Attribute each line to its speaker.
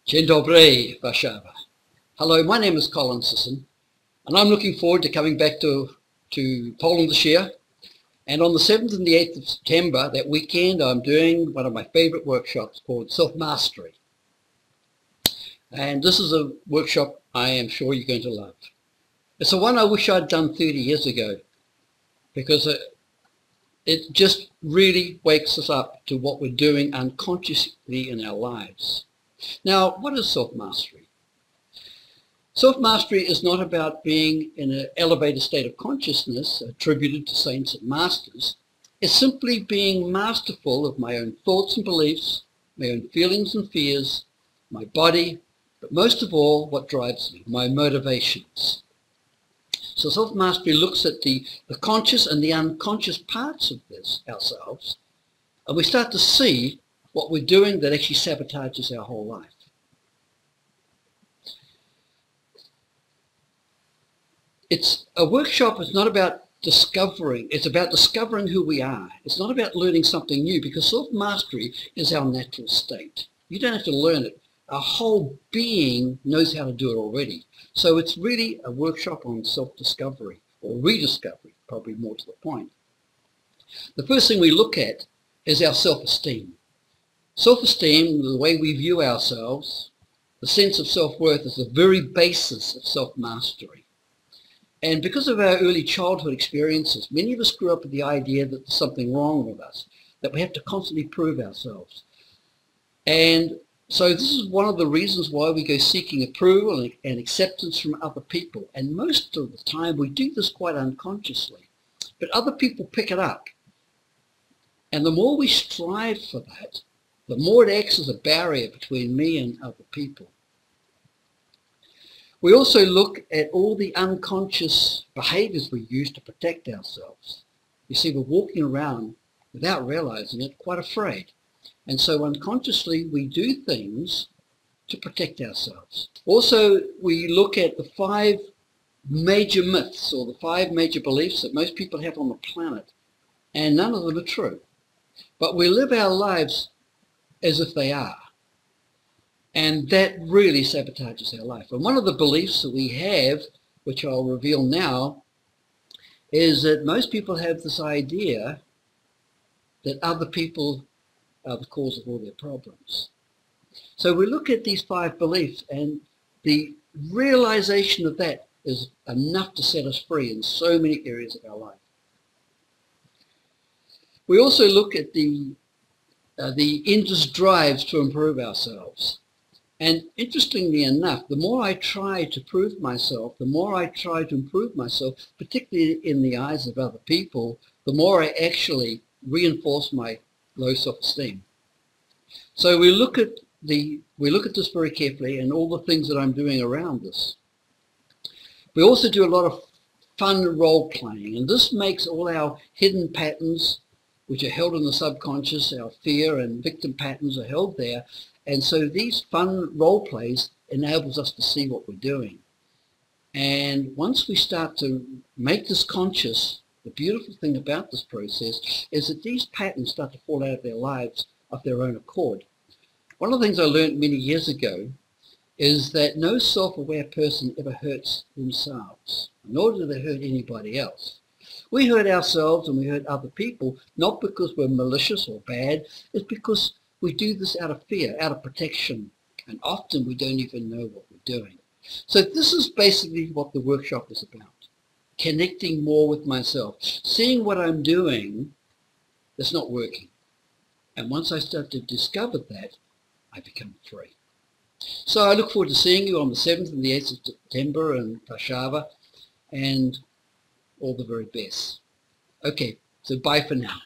Speaker 1: Dzień dobry, Warszawie. Hello, my name is Colin Sisson, and I'm looking forward to coming back to Poland this year. And on the 7th and the 8th of September, that weekend, I'm doing one of my favorite workshops called Self-Mastery. And this is a workshop I am sure you're going to love. It's the one I wish I'd done 30 years ago, because it just really wakes us up to what we're doing unconsciously in our lives. Now, what is self-mastery? Self-mastery is not about being in an elevated state of consciousness attributed to saints and masters. It's simply being masterful of my own thoughts and beliefs, my own feelings and fears, my body, but most of all, what drives me, my motivations. So self-mastery looks at the conscious and the unconscious parts of this ourselves, and we start to see what we're doing that actually sabotages our whole life. It's a workshop. It's not about discovering. It's about discovering who we are. It's not about learning something new, because self-mastery is our natural state. You don't have to learn it. Our whole being knows how to do it already. So it's really a workshop on self-discovery, or rediscovery, probably more to the point. The first thing we look at is our self-esteem. Self-esteem, the way we view ourselves, the sense of self-worth, is the very basis of self-mastery. And because of our early childhood experiences, many of us grew up with the idea that there's something wrong with us, that we have to constantly prove ourselves. And so this is one of the reasons why we go seeking approval and acceptance from other people. And most of the time we do this quite unconsciously, but other people pick it up. And the more we strive for that, the more it acts as a barrier between me and other people. We also look at all the unconscious behaviors we use to protect ourselves. You see, we're walking around without realizing it, quite afraid. And so unconsciously we do things to protect ourselves. Also, we look at the 5 major myths, or the 5 major beliefs that most people have on the planet, and none of them are true. But we live our lives as if they are. And that really sabotages our life. And one of the beliefs that we have, which I'll reveal now, is that most people have this idea that other people are the cause of all their problems. So we look at these 5 beliefs, and the realization of that is enough to set us free in so many areas of our life. We also look at the endless drives to improve ourselves. And interestingly enough, the more I try to prove myself, the more I try to improve myself, particularly in the eyes of other people, the more I actually reinforce my low self-esteem. So we look at this very carefully, and all the things that I'm doing around this. We also do a lot of fun role playing, and this makes all our hidden patterns, which are held in the subconscious, our fear and victim patterns are held there. And so these fun role plays enables us to see what we're doing. And once we start to make this conscious, the beautiful thing about this process is that these patterns start to fall out of their lives of their own accord. One of the things I learned many years ago is that no self-aware person ever hurts themselves, nor do they hurt anybody else. We hurt ourselves and we hurt other people, not because we're malicious or bad. It's because we do this out of fear, out of protection, and often we don't even know what we're doing. So this is basically what the workshop is about. Connecting more with myself, seeing what I'm doing that's not working. And once I start to discover that, I become free. So I look forward to seeing you on the 7th and the 8th of September in Warszawie, and all the very best. Okay, so bye for now.